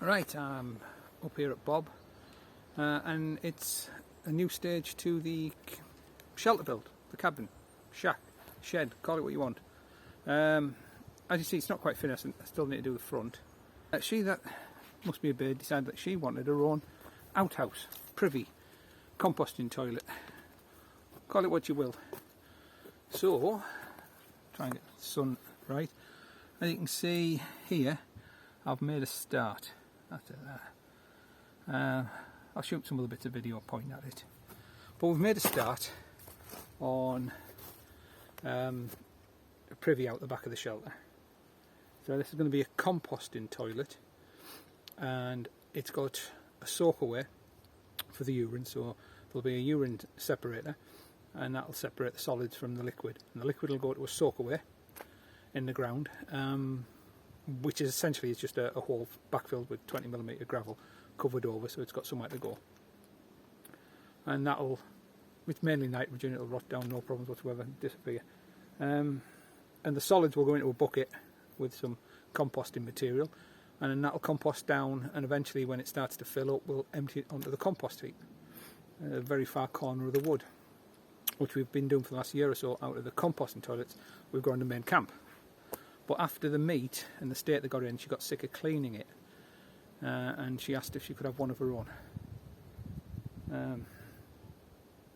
Right, I'm up here at Bob, and it's a new stage to the shelter build, the cabin, shack, shed, call it what you want. As you see, it's not quite finished, I still need to do the front. She, that must be a bird, decided that she wanted her own outhouse, privy, composting toilet, call it what you will. So, try and get the sun right. As you can see here, I've made a start. That's it there. I'll shoot some other bits of video pointing at it. But we've made a start on a privy out the back of the shelter. So this is going to be a composting toilet, and it's got a soak away for the urine, so there'll be a urine separator, and that'll separate the solids from the liquid, and the liquid will go to a soak away in the ground, which is essentially it's just a hole backfilled with 20mm gravel covered over, so it's got somewhere to go. And that'll, it's mainly nitrogen, it'll rot down, no problems whatsoever, disappear. And the solids will go into a bucket with some composting material, and then that'll compost down, and eventually when it starts to fill up we'll empty it onto the compost heap, a very far corner of the wood, which we've been doing for the last year or so. Out of the composting toilets we've gone to main camp. But after the meet and the state they got in, she got sick of cleaning it, and she asked if she could have one of her own.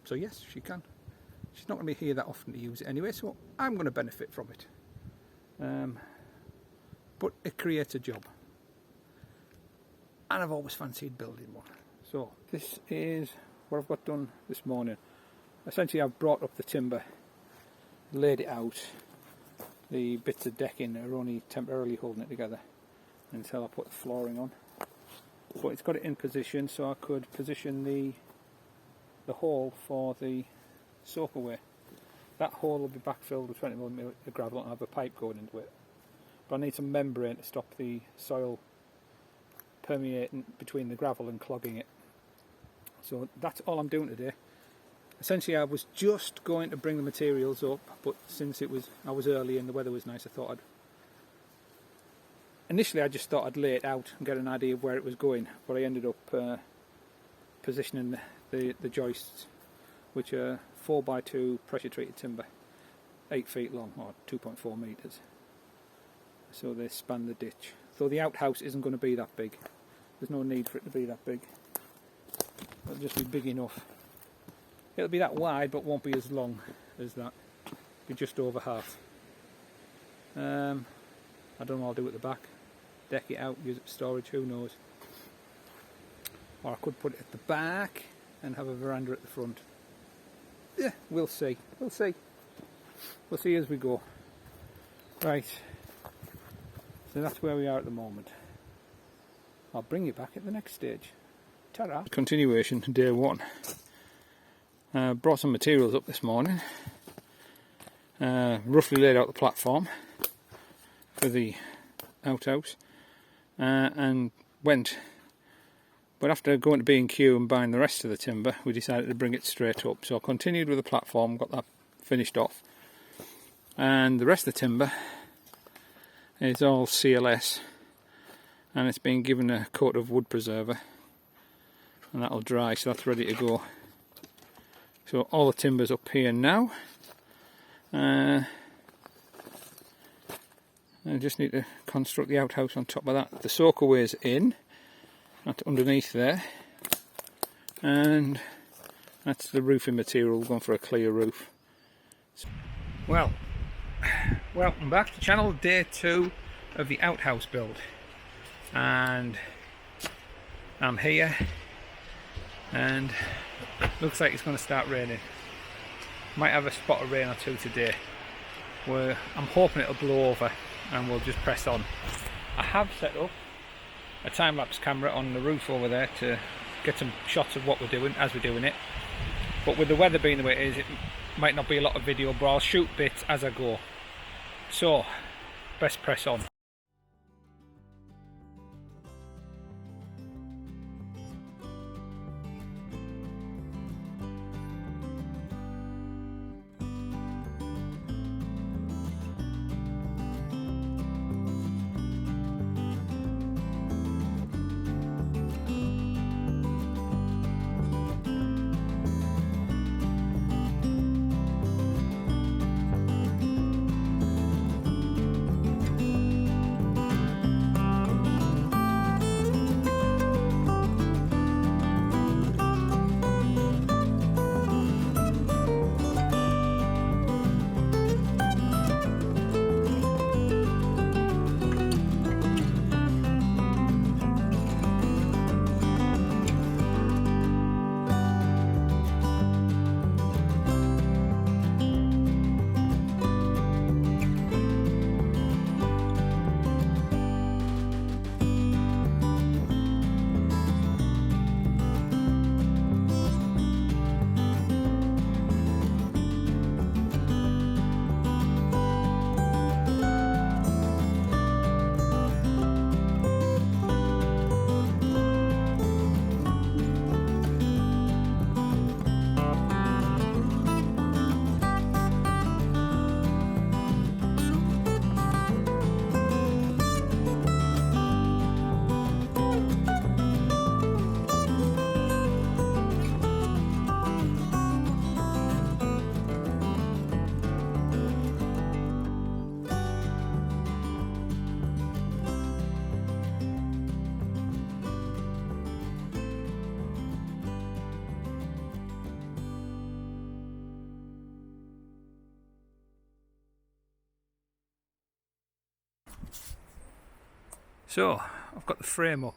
So yes, she can. She's not going to be here that often to use it anyway, so I'm going to benefit from it. But it creates a job, and I've always fancied building one. So this is what I've got done this morning. Essentially I've brought up the timber, laid it out. The bits of decking are only temporarily holding it together until I put the flooring on. But it's got it in position, so I could position the hole for the soak away. That hole will be backfilled with 20mm gravel and I have a pipe going into it. But I need some membrane to stop the soil permeating between the gravel and clogging it. So that's all I'm doing today. Essentially I was just going to bring the materials up, but since I was early and the weather was nice, I thought initially I just thought I'd lay it out and get an idea of where it was going, but I ended up positioning the joists, which are 4x2 pressure treated timber, 8 feet long, or 2.4 metres. So they span the ditch. So the outhouse isn't going to be that big. There's no need for it to be that big. It'll just be big enough. It'll be that wide, but won't be as long as that. It'll be just over half. I don't know what I'll do at the back. Deck it out, use it for storage, who knows. Or I could put it at the back and have a veranda at the front. Yeah, we'll see. We'll see. We'll see as we go. Right. So that's where we are at the moment. I'll bring you back at the next stage. Ta-da! Continuation, day one. Brought some materials up this morning. Roughly laid out the platform for the outhouse, and went. But after going to B&Q and buying the rest of the timber, we decided to bring it straight up. So I continued with the platform, got that finished off, and the rest of the timber is all CLS, and it's been given a coat of wood preserver, and that'll dry, so that's ready to go. So all the timber's up here now. I just need to construct the outhouse on top of that. The soak away's in, that's underneath there, and that's the roofing material, going for a clear roof. Well, welcome back to channel, day 2 of the outhouse build, and I'm here, and looks like it's going to start raining. Might have a spot of rain or two today. I'm hoping it'll blow over and we'll just press on. I have set up a time-lapse camera on the roof over there to get some shots of what we're doing as we're doing it. But with the weather being the way it is, it might not be a lot of video, but I'll shoot bits as I go. So, best press on. So I've got the frame up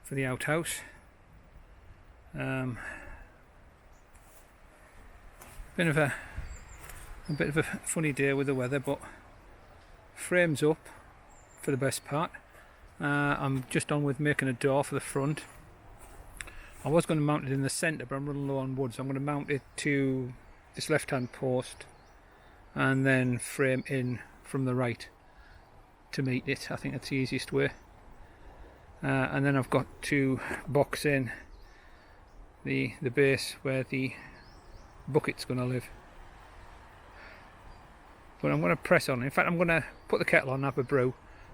for the outhouse. Bit of a funny day with the weather, but frame's up for the best part. I'm just on with making a door for the front. I was going to mount it in the centre, but I'm running low on wood, so I'm going to mount it to this left-hand post and then frame in from the right to meet it. I think that's the easiest way. And then I've got to box in the base where the bucket's going to live. But I'm going to press on. In fact, I'm going to put the kettle on, have a brew,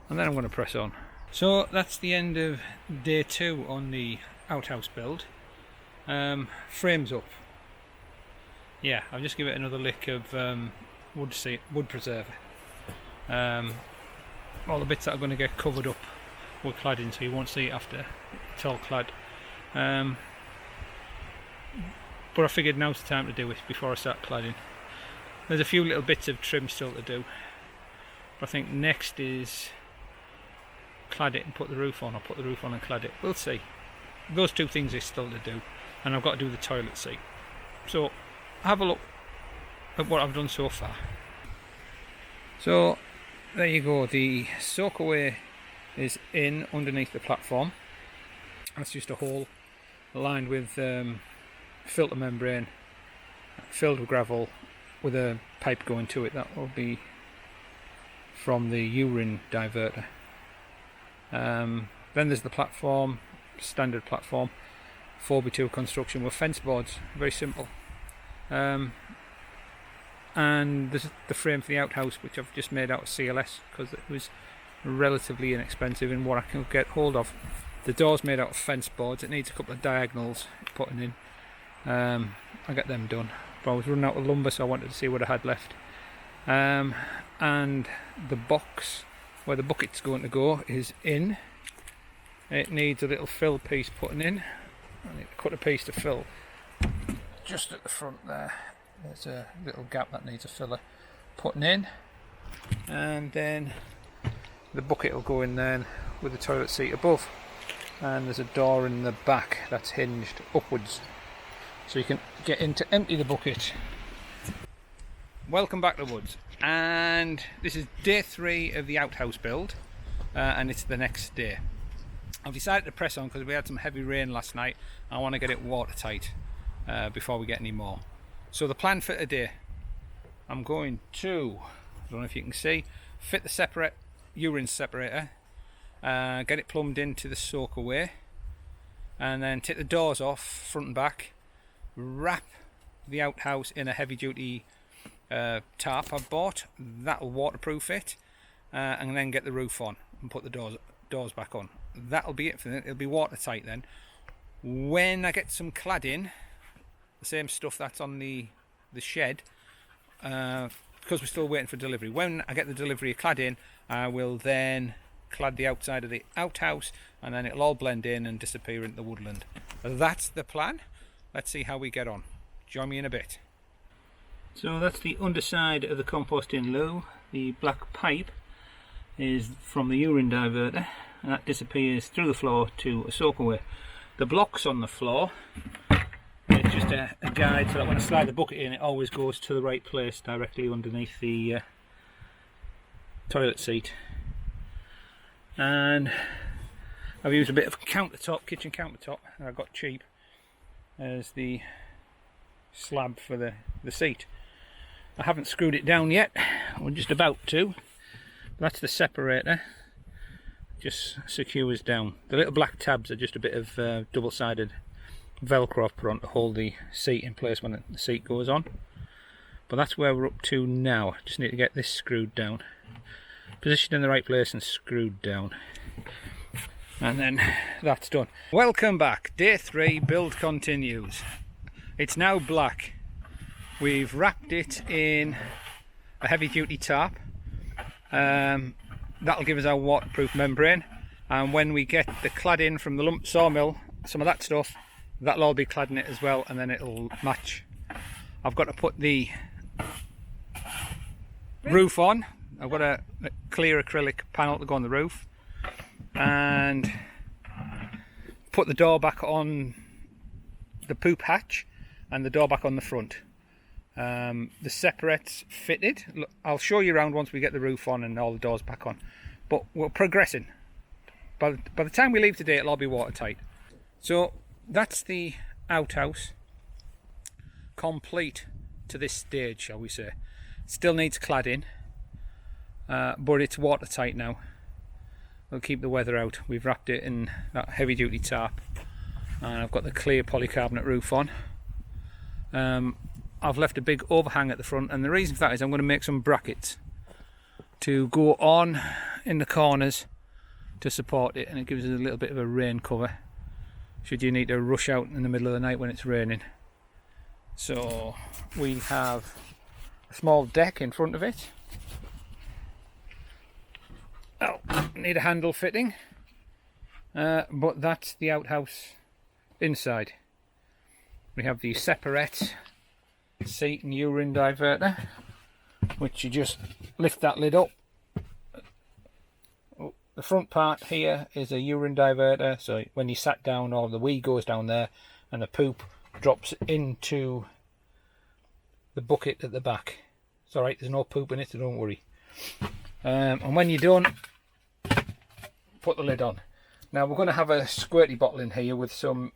and then I'm going to press on. So that's the end of day 2 on the outhouse build. Frames up. Yeah, I'll just give it another lick of wood preserver. All the bits that are going to get covered up with cladding, so you won't see it after it's all clad. But I figured now's the time to do it before I start cladding. There's a few little bits of trim still to do, but I think next is clad it and put the roof on, or put the roof on and clad it. We'll see. Those 2 things are still to do, and I've got to do the toilet seat. So have a look at what I've done so far. So there you go, the soakaway is in underneath the platform. That's just a hole lined with filter membrane filled with gravel with a pipe going to it. That will be from the urine diverter. Then there's the platform, standard platform, 4x2 construction with fence boards, very simple. And there's the frame for the outhouse, which I've just made out of CLS because it was relatively inexpensive in what I can get hold of. The door's made out of fence boards. It needs a couple of diagonals putting in. I get them done, but I was running out of lumber, so I wanted to see what I had left. And the box where the bucket's going to go is in. It needs a little fill piece putting in. I need to cut a piece to fill just at the front there. There's a little gap that needs a filler putting in, and then the bucket will go in then with the toilet seat above, and there's a door in the back that's hinged upwards, so you can get in to empty the bucket. Welcome back to the woods, and this is day 3 of the outhouse build, and it's the next day. I've decided to press on because we had some heavy rain last night. I want to get it watertight before we get any more. So the plan for today, I'm going to, I don't know if you can see, fit the Separett urine separator, get it plumbed into the soakaway, and then take the doors off front and back, wrap the outhouse in a heavy duty tarp I've bought, that'll waterproof it, and then get the roof on and put the doors back on. That'll be it for it. It'll be watertight then. When I get some cladding, the same stuff that's on the shed, because we're still waiting for delivery. When I get the delivery of cladding, I will then clad the outside of the outhouse, and then it'll all blend in and disappear into the woodland. That's the plan. Let's see how we get on. Join me in a bit. So that's the underside of the composting loo. The black pipe is from the urine diverter, and that disappears through the floor to a soakaway. The blocks on the floor, it's just a guide so that when I slide the bucket in, it always goes to the right place directly underneath the toilet seat. And I've used a bit of countertop, kitchen countertop that I got cheap as the slab for the seat. I haven't screwed it down yet, we're just about to. That's the separator, just secures down. The little black tabs are just a bit of double-sided velcro I've put on to hold the seat in place when the seat goes on. But that's where we're up to now. Just need to get this screwed down, positioned in the right place and screwed down, and then that's done. Welcome back. Day 3, build continues. It's now black. We've wrapped it in a heavy duty tarp. That'll give us our waterproof membrane, and when we get the cladding from the lump sawmill, some of that stuff, that'll all be clad in it as well, and then it'll match. I've got to put the roof on. I've got a clear acrylic panel to go on the roof. and put the door back on the poop hatch and the door back on the front. The Separett's fitted. Look, I'll show you around once we get the roof on and all the doors back on, but we're progressing. By the time we leave today, it'll all be watertight. So that's the outhouse complete to this stage, shall we say. Still needs cladding, but it's watertight now. We'll keep the weather out. We've wrapped it in that heavy duty tarp, and I've got the clear polycarbonate roof on. I've left a big overhang at the front, and the reason for that is I'm going to make some brackets to go on in the corners to support it, and it gives us a little bit of a rain cover should you need to rush out in the middle of the night when it's raining. So we have a small deck in front of it. Oh, need a handle fitting, but that's the outhouse inside. We have the Separett seat and urine diverter, which you just lift that lid up. The front part here is a urine diverter, so when you sat down, all the wee goes down there and the poop drops into the bucket at the back. It's alright, there's no poop in it, so don't worry. And when you're done, put the lid on. Now we're going to have a squirty bottle in here with some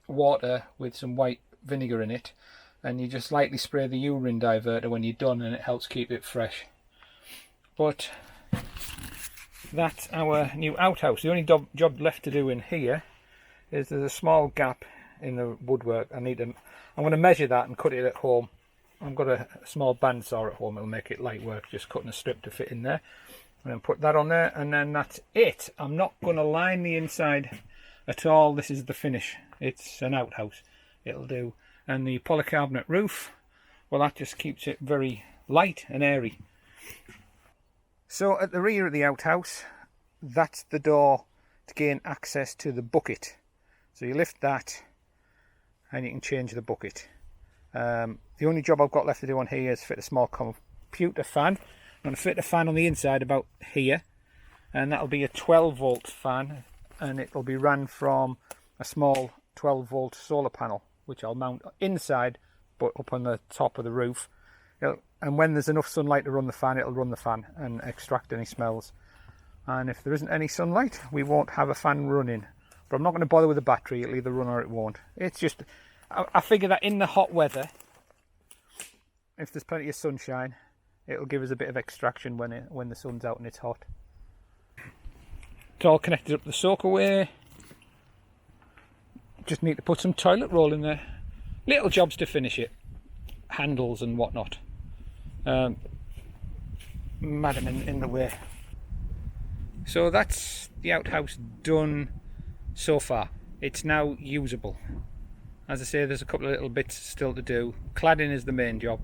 water with some white vinegar in it, and you just lightly spray the urine diverter when you're done, and it helps keep it fresh. But that's our new outhouse. The only job left to do in here is there's a small gap in the woodwork. I'm going to measure that and cut it at home. I've got a small bandsaw at home. It'll make it light work, just cutting a strip to fit in there, and then put that on there, and then that's it. I'm not going to line the inside at all. This is the finish. It's an outhouse. It'll do. And the polycarbonate roof, well, that just keeps it very light and airy. So at the rear of the outhouse, that's the door to gain access to the bucket. So you lift that and you can change the bucket. The only job I've got left to do on here is fit a small computer fan. I'm going to fit a fan on the inside about here, and that'll be a 12 volt fan, and it'll be run from a small 12 volt solar panel, which I'll mount inside but up on the top of the roof. And when there's enough sunlight to run the fan, it'll run the fan and extract any smells. And if there isn't any sunlight, we won't have a fan running. But I'm not going to bother with the battery. It'll either run or it won't. It's just, I figure that in the hot weather, if there's plenty of sunshine, it'll give us a bit of extraction when the sun's out and it's hot. It's all connected up the soakaway. Just need to put some toilet roll in there. Little jobs to finish it. Handles and whatnot. Madam in the way. So that's the outhouse done so far. It's now usable. As I say, there's a couple of little bits still to do. Cladding is the main job,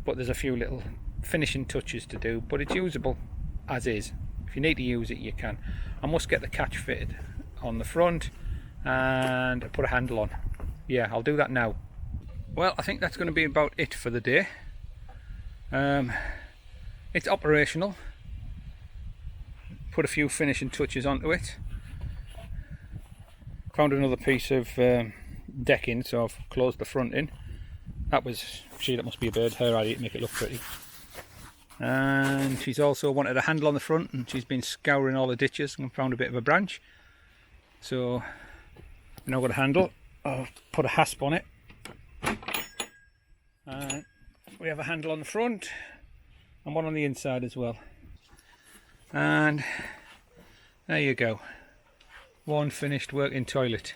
but there's a few little finishing touches to do, but it's usable as is. If you need to use it, you can. I must get the catch fitted on the front and put a handle on. Yeah, I'll do that now. Well, I think that's going to be about it for the day. It's operational. Put a few finishing touches onto it. Found another piece of decking, so I've closed the front in. That must be a bird, her idea to make it look pretty. And she's also wanted a handle on the front, and she's been scouring all the ditches and found a bit of a branch. So now I've got a handle. I'll put a hasp on it. We have a handle on the front and one on the inside as well. And there you go. One finished working toilet.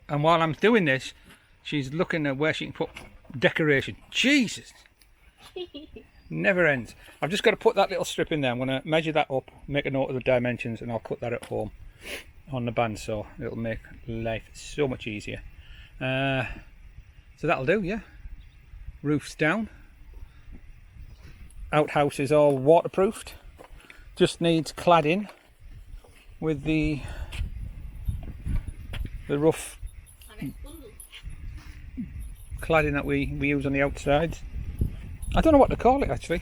And while I'm doing this, she's looking at where she can put decoration. Jesus! Never ends. I've just got to put that little strip in there. I'm going to measure that up, make a note of the dimensions, and I'll cut that at home on the bandsaw. It'll make life so much easier. So that'll do, yeah. Roof's down. Outhouse is all waterproofed. Just needs cladding with the rough cladding that we use on the outsides. I don't know what to call it actually.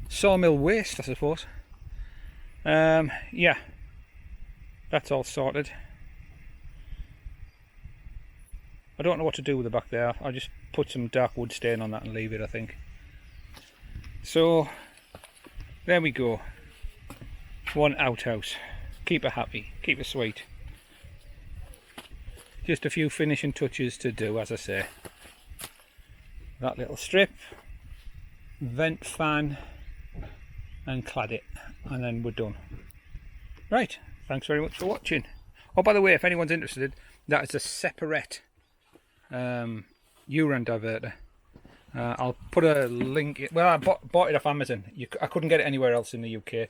Sawmill waste, I suppose. Yeah, that's all sorted. I don't know what to do with the back there. I'll just put some dark wood stain on that and leave it, I think. So there we go. One outhouse. Keep her happy, keep her sweet. Just a few finishing touches to do, as I say. That little strip, vent fan, and clad it, and then we're done. Right, thanks very much for watching. Oh, by the way, if anyone's interested, that is a Separett urine diverter. I'll put a link. Well, I bought it off Amazon. I couldn't get it anywhere else in the UK.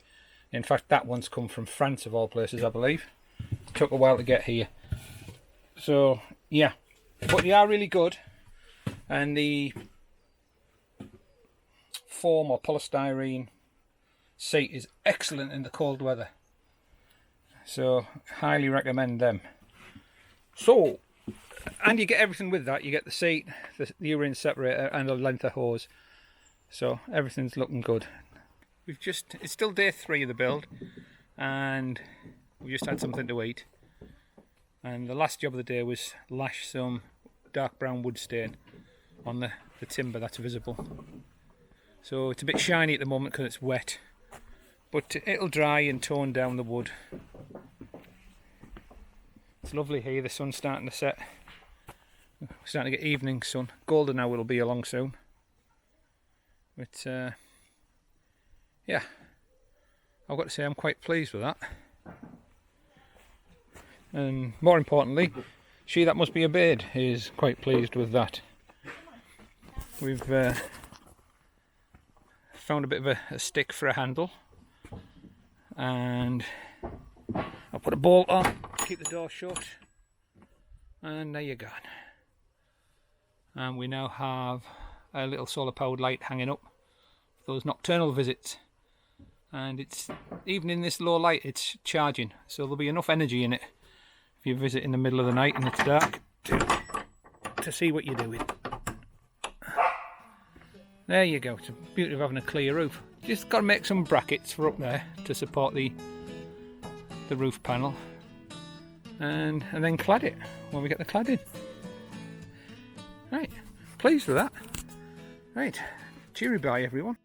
In fact, that one's come from France of all places, I believe. Took a while to get here. So yeah, but they are really good, and the foam or polystyrene seat is excellent in the cold weather. So highly recommend them. So, and you get everything with that. You get the seat, the urine separator, and a length of hose. So everything's looking good. It's still day 3 of the build, and we just had something to eat. And the last job of the day was lash some dark brown wood stain on the timber that's visible. So it's a bit shiny at the moment because it's wet, but it'll dry and tone down the wood. It's lovely here, the sun's starting to set. We're starting to get evening sun. Golden hour will be along soon. But yeah, I've got to say I'm quite pleased with that. And more importantly, she that must be obeyed is quite pleased with that. We've found a bit of a stick for a handle, and I'll put a bolt on, keep the door shut, and there you go. And we now have a little solar powered light hanging up for those nocturnal visits, and it's even in this low light it's charging, so there'll be enough energy in it if you visit in the middle of the night and it's dark to see what you're doing. There you go. It's the beauty of having a clear roof. Just got to make some brackets for up there to support the roof panel, and then clad it when we get the cladding. Right, pleased with that. Right, cheery bye everyone.